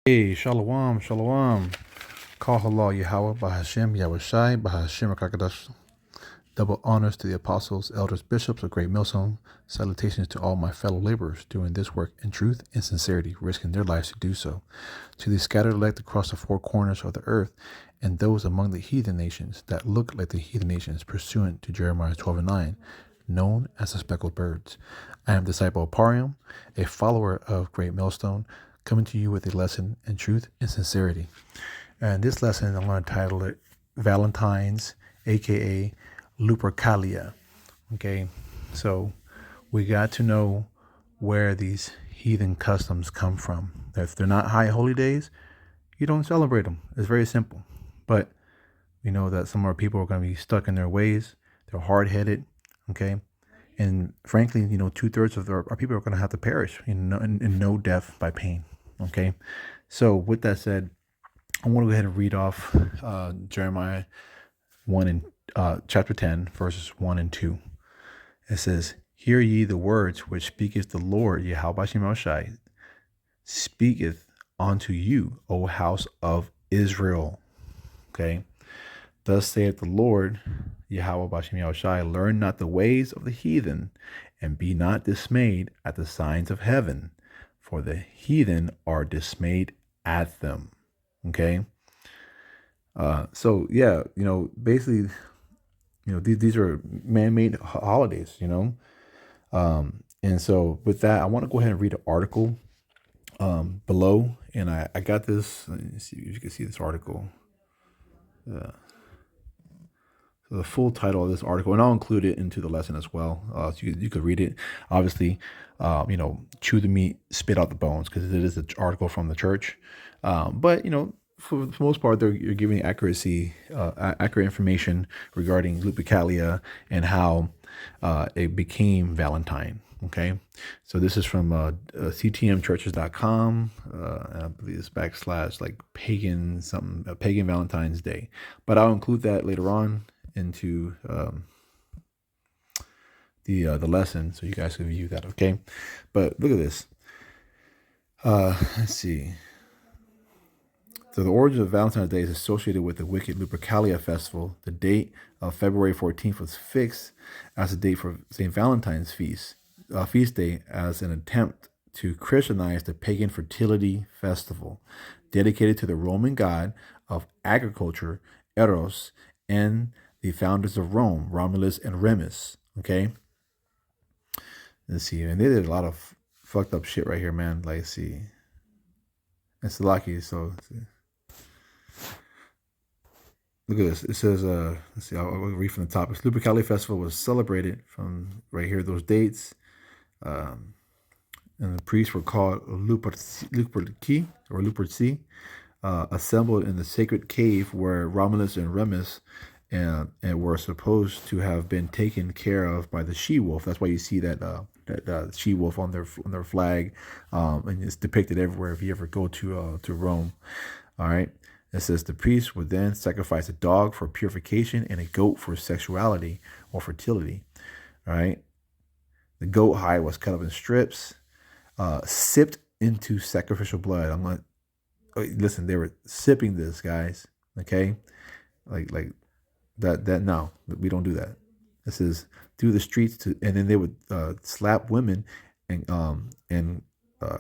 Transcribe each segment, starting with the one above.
Hey, Shalom, Shalom. Call Allah Yahweh, Bahashem, Yahushai, Bahashem, Rakakadash. Double honors to the apostles, elders, bishops of Great Millstone. Salutations to all my fellow laborers doing this work in truth and sincerity, risking their lives to do so. To the scattered elect across the four corners of the earth, and those among the heathen nations that look like the heathen nations pursuant to Jeremiah 12:9, known as the speckled birds. I am disciple of Parium, a follower of Great Millstone, coming to you with a lesson in truth and sincerity. And this lesson, I'm going to title it Valentine's, aka Lupercalia. Okay, so we got to know where these heathen customs come from. If they're not high holy days, you don't celebrate them. It's very simple. But we know that some of our people are going to be stuck in their ways. They're hard-headed. Okay, and frankly, 2/3 of our people are going to have to perish in no death by pain. Okay, so with that said, I want to go ahead and read off Jeremiah 1 and chapter 10, verses 1 and 2. It says, "Hear ye the words which speaketh the Lord Yahweh Shai, speaketh unto you, O house of Israel." Okay, thus saith the Lord Yahweh Shai, learn not the ways of the heathen, and be not dismayed at the signs of heaven, for the heathen are dismayed at them. Okay. So yeah, basically, these are man-made holidays, and so with that, I want to go ahead and read an article below, and I got this. Let me see if you can see this article. So the full title of this article, and I'll include it into the lesson as well, so you could read it. Obviously, chew the meat, spit out the bones, because it is an article from the church. But for the most part, you're giving accurate information regarding Lupercalia and how it became Valentine. Okay, so this is from ctmchurches.com. I believe it's / like pagan Valentine's Day, but I'll include that later on into the lesson, so you guys can view that. Okay, but look at this. Let's see. So the origin of Valentine's Day is associated with the wicked Lupercalia festival. The date of February 14th was fixed as the date for St. Valentine's feast day as an attempt to Christianize the pagan fertility festival, dedicated to the Roman god of agriculture, Eros, and the founders of Rome, Romulus and Remus. Okay, let's see, and they did a lot of fucked up shit right here, man. Like, let's see, it's lucky. So look at this. It says, let's see, I'll read from the top. This Lupercalia festival was celebrated from right here, those dates. And the priests were called Luperci, assembled in the sacred cave where Romulus and Remus and were supposed to have been taken care of by the she-wolf. That's why you see that she-wolf on their flag, and it's depicted everywhere if you ever go to Rome. All right. It says the priest would then sacrifice a dog for purification and a goat for sexuality or fertility. All right. The goat hide was cut up in strips, sipped into sacrificial blood. Listen, they were sipping this, guys. Okay, like that. No, we don't do that. This is through the streets and then they would slap women and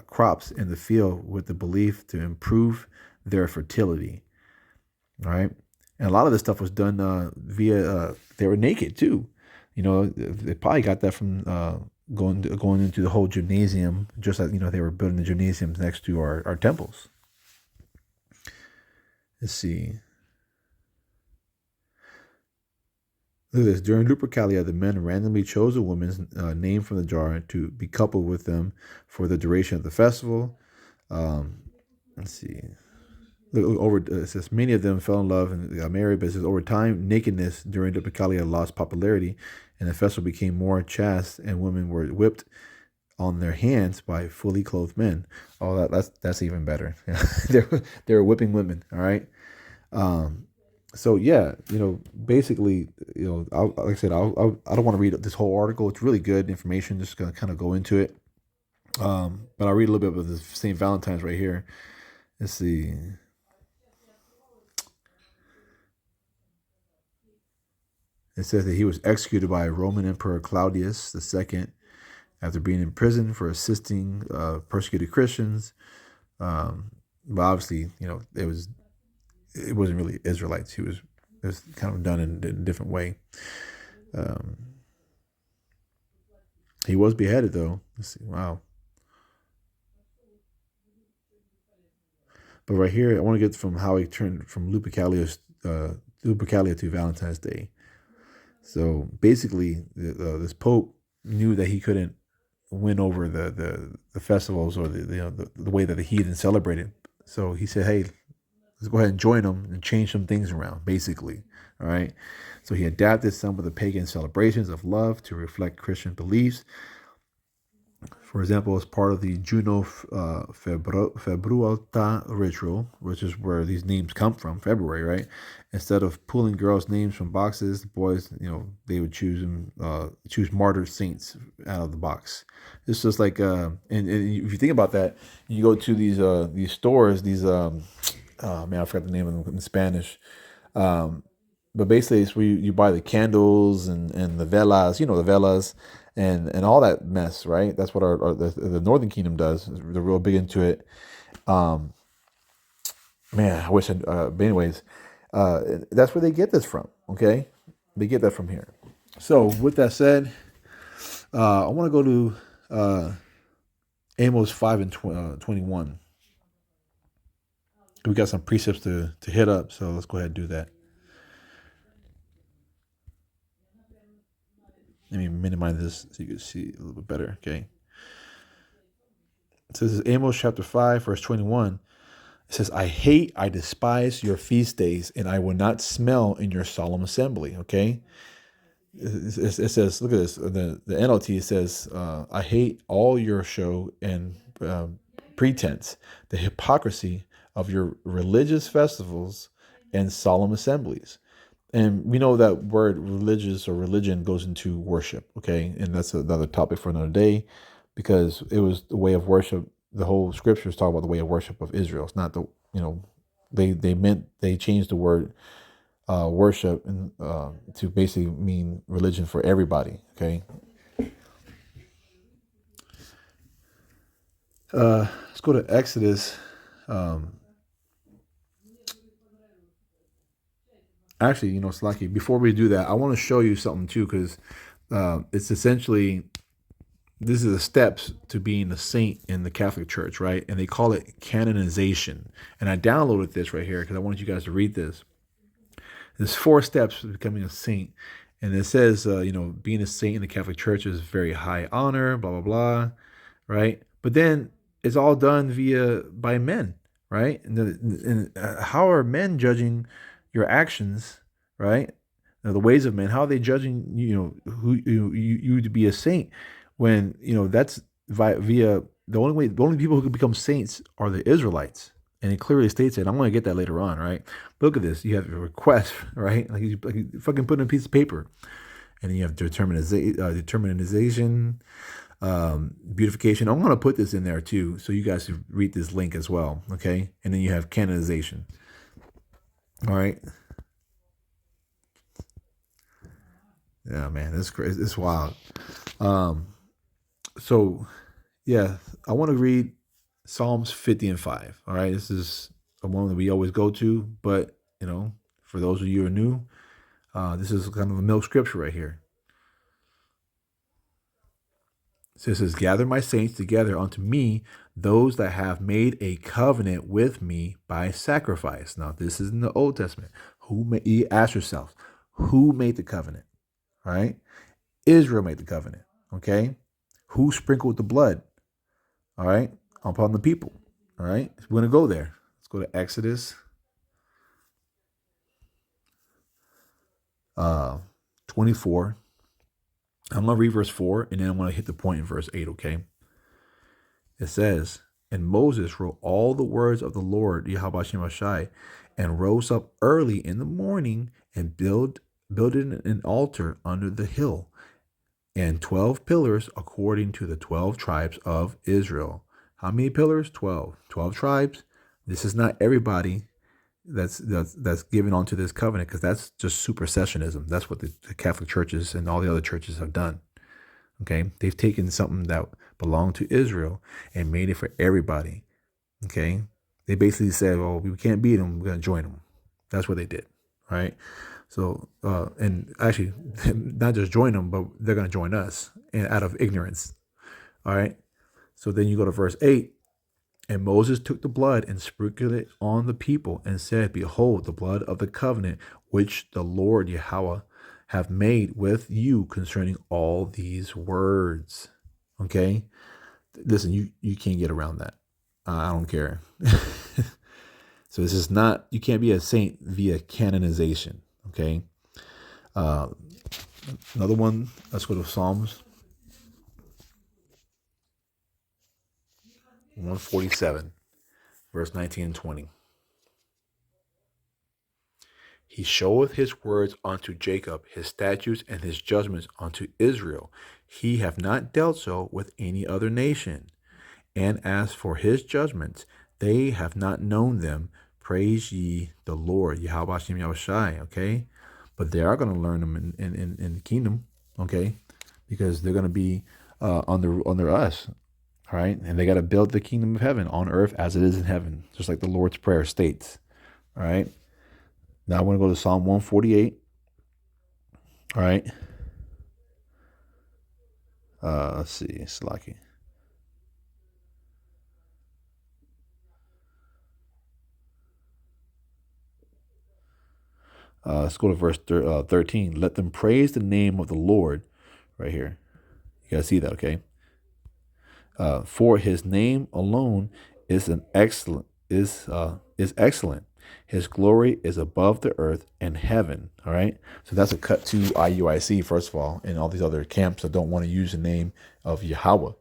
crops in the field with the belief to improve their fertility. All right, and a lot of this stuff was done via. They were naked too. They probably got that from going into the whole gymnasium, just as they were building the gymnasiums next to our temples. Let's see. Look at this. During Lupercalia, the men randomly chose a woman's name from the jar to be coupled with them for the duration of the festival. Let's see. It says many of them fell in love and got married, but it says over time, nakedness during Lupercalia lost popularity, and the festival became more chaste, and women were whipped on their hands by fully clothed men. Oh, that's even better. they were whipping women. All right. So yeah, basically, like I said, I don't want to read this whole article. It's really good information. Just gonna kind of go into it. But I'll read a little bit of the St. Valentine's right here. Let's see. It says that he was executed by Roman Emperor Claudius II after being in prison for assisting persecuted Christians. But obviously, it wasn't really Israelites. It was kind of done in a different way. Um, he was beheaded though. Let's see. Wow. But right here, I want to get from how he turned from Lupercalia to Valentine's Day. So basically, this Pope knew that he couldn't win over the festivals or the way that the heathen celebrated. So he said, "Hey, let's go ahead and join them and change some things around." Basically, all right. So he adapted some of the pagan celebrations of love to reflect Christian beliefs. For example, as part of the Juno Februata ritual, which is where these names come from, February, right? Instead of pulling girls' names from boxes, the boys, they would choose martyr saints out of the box. It's just like, and if you think about that, you go to these stores, man, I forgot the name of them in Spanish. But basically, it's where you buy the candles and the velas, the velas and all that mess, right? That's what the Northern Kingdom does. They're real big into it. Man, I wish. But anyways, that's where they get this from. Okay, they get that from here. So with that said, I want to go to Amos 5:21. We got some precepts to hit up, so let's go ahead and do that. Let me minimize this so you can see a little bit better. Okay. So this is Amos chapter 5, verse 21. It says, I despise your feast days, and I will not smell in your solemn assembly. Okay. It says, look at this. The NLT says, I hate all your show and pretense, the hypocrisy of your religious festivals and solemn assemblies. And we know that word religious or religion goes into worship, okay? And that's another topic for another day because it was the way of worship. The whole scriptures talk about the way of worship of Israel. It's not they changed the word worship and to basically mean religion for everybody, okay? Let's go to Exodus. Actually, Slaki, before we do that, I want to show you something too, because it's essentially, this is the steps to being a saint in the Catholic Church, right? And they call it canonization. And I downloaded this right here because I wanted you guys to read this. There's 4 steps to becoming a saint. And it says, being a saint in the Catholic Church is very high honor, blah, blah, blah, right? But then it's all done by men, right? And how are men judging your actions, right? Now, the ways of men, how are they judging, who you to be a saint when, that's via the only people who can become saints are the Israelites. And it clearly states it. I'm going to get that later on, right? But look at this. You have a request, right? Like you fucking put in a piece of paper. And then you have determinization, beautification. I'm going to put this in there too, so you guys can read this link as well, okay? And then you have canonization. All right. Yeah, man, that's crazy. It's wild. So, yeah, I want to read Psalms 50 and 5. All right, this is a one that we always go to, but for those of you who are new, this is kind of a milk scripture right here. So it says, gather my saints together unto me, those that have made a covenant with me by sacrifice. Now, this is in the Old Testament. You ask yourself, who made the covenant? All right. Israel made the covenant. Okay. Who sprinkled the blood? All right. Upon the people. All right. We're going to go there. Let's go to Exodus 24. I'm going to read verse 4, and then I'm going to hit the point in verse 8, okay? It says, and Moses wrote all the words of the Lord, Yahweh Shemashai, and rose up early in the morning and builded an altar under the hill, and 12 pillars according to the 12 tribes of Israel. How many pillars? 12. 12 tribes This is not everybody that's given onto this covenant, because that's just supersessionism. That's what the Catholic churches and all the other churches have done. Okay, they've taken something that belonged to Israel and made it for everybody. Okay, they basically said, "Well, we can't beat them. We're gonna join them." That's what they did. All right. So, and actually, not just join them, but they're gonna join us, and out of ignorance. All right. So then you go to verse 8. And Moses took the blood and sprinkled it on the people and said, Behold, the blood of the covenant which the Lord Yahweh have made with you concerning all these words. Okay? Listen, you can't get around that. I don't care. So this is not, you can't be a saint via canonization. Okay? Another one, let's go to Psalms 147, verse 19 and 20. He showeth his words unto Jacob, his statutes and his judgments unto Israel. He hath not dealt so with any other nation. And as for his judgments, they have not known them. Praise ye the Lord. Yahweh Hashem Yahushai. Okay? But they are going to learn them in the kingdom. Okay? Because they're going to be under us. All right? And they got to build the kingdom of heaven on earth as it is in heaven. Just like the Lord's Prayer states. All right? Now I want to go to Psalm 148. All right. Let's see. It's lucky. Let's go to verse 13. Let them praise the name of the Lord. Right here. You guys see that, okay? For his name alone is excellent. His glory is above the earth and heaven. All right. So that's a cut to IUIC, first of all, and all these other camps that don't want to use the name of Yahweh.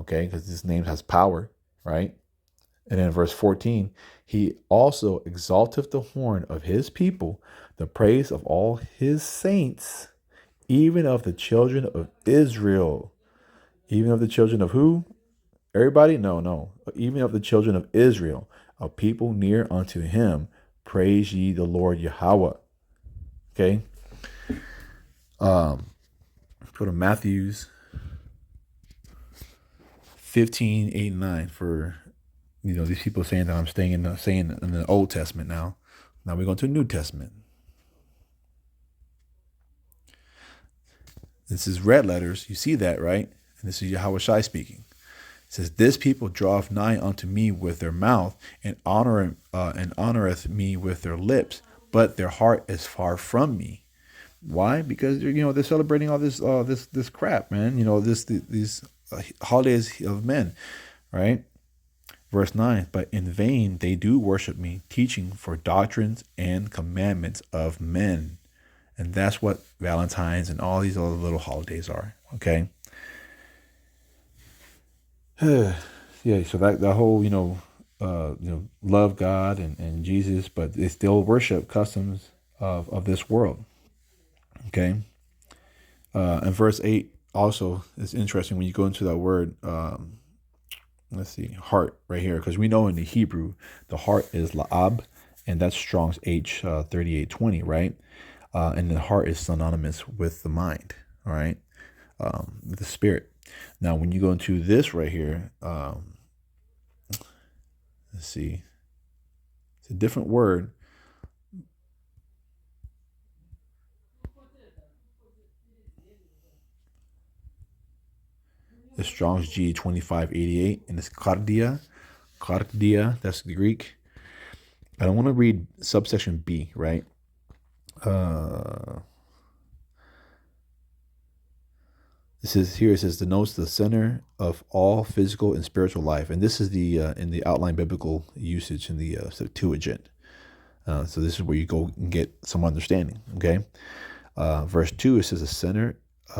Okay. Because this name has power. Right. And then verse 14, he also exalteth the horn of his people, the praise of all his saints, even of the children of Israel. Even of the children of who? Everybody? No. Even of the children of Israel, a people near unto him. Praise ye the Lord Yahweh. Okay. Go to Matthew's 15, 8, and 9 for, these people saying that I'm saying in the Old Testament now. Now we're going to the New Testament. This is red letters. You see that, right? And this is Yahweh Shai speaking. It says, This people draweth nigh unto me with their mouth, and honoreth me with their lips, but their heart is far from me. Why? Because they're celebrating all this crap, man. These holidays of men, right? Verse 9, but in vain they do worship me, teaching for doctrines and commandments of men. And that's what Valentine's and all these other little holidays are. Okay. Yeah, so that whole love God and Jesus, but they still worship customs of this world. Okay. And verse 8 also is interesting when you go into that word. Let's see, heart right here, because we know in the Hebrew the heart is la'ab, and that's Strong's H 3820, right? And the heart is synonymous with the mind. All right, with the spirit. Now, when you go into this right here, let's see, it's a different word. The Strong's G 2588, and it's kardia. Kardia, that's the Greek. I don't want to read subsection B, right? This is here. It says denotes the center of all physical and spiritual life, and this is the in the outline biblical usage in the Septuagint. So this is where you go and get some understanding. Okay, verse 2, it says the center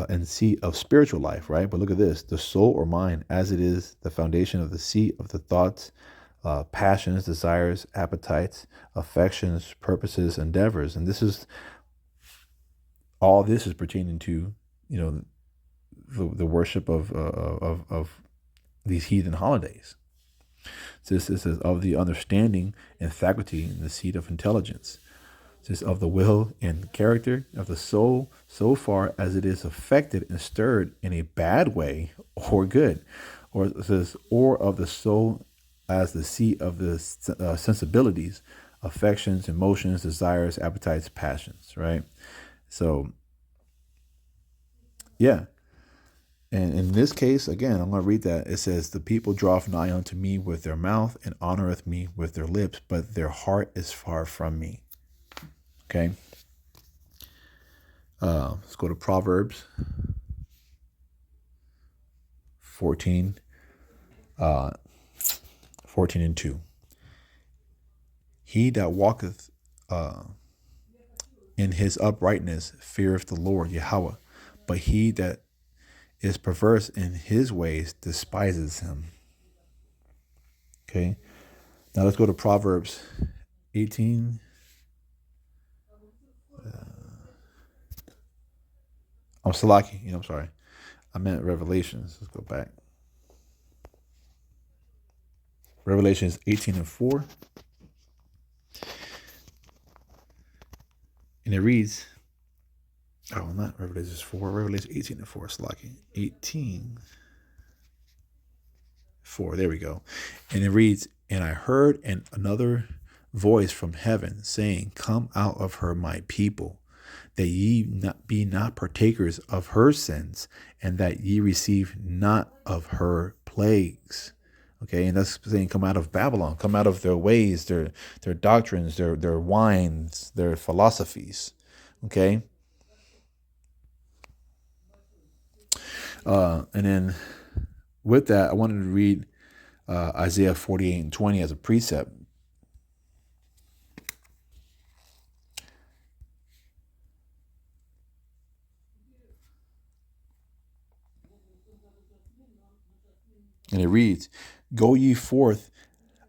and seat of spiritual life, right? But look at this: the soul or mind, as it is the foundation of the seat of the thoughts, passions, desires, appetites, affections, purposes, endeavors, and this is pertaining to the worship of these heathen holidays. This is of the understanding and faculty and the seat of intelligence. This of the will and character of the soul, so far as it is affected and stirred in a bad way or good, or it says, or of the soul as the seat of the sensibilities, affections, emotions, desires, appetites, passions. Right. So, yeah. And in this case, again, I'm going to read that. It says, the people draweth nigh unto me with their mouth and honoreth me with their lips, but their heart is far from me. Okay. Let's go to Proverbs 14, 14 and 2. He that walketh in his uprightness feareth the Lord Yahweh, but he that is perverse in his ways despises him. Okay. Now let's go to Proverbs 18. Salaki. I'm sorry. I meant Revelations. Let's go back. Revelations 18 and 4. And it reads, not Revelations 4, Revelation 18 and 4, Salaki. 18, 4, there we go. And it reads, and I heard another voice from heaven saying, come out of her, my people, that ye be not partakers of her sins, and that ye receive not of her plagues. Okay, and that's saying come out of Babylon, come out of their ways, their doctrines, their wines, their philosophies. Okay. And then with that, I wanted to read Isaiah 48 and 20 as a precept. And it reads, go ye forth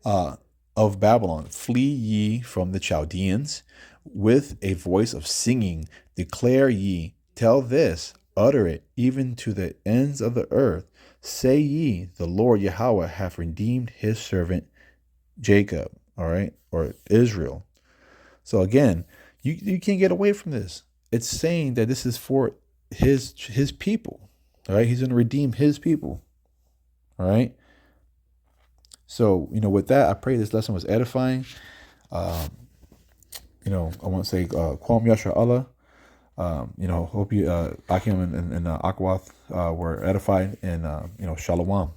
of Babylon, flee ye from the Chaldeans, with a voice of singing, declare ye, tell this, utter it, even to the ends of the earth. Say ye, the Lord Yahweh hath redeemed his servant Jacob, all right, or Israel. So again, you can't get away from this. It's saying that this is for his people, all right? He's going to redeem his people, all right? So, with that, I pray this lesson was edifying. I want to say, Kwam Yashar Allah. Hope you, Akim and Akwath were edified, and, Shalom.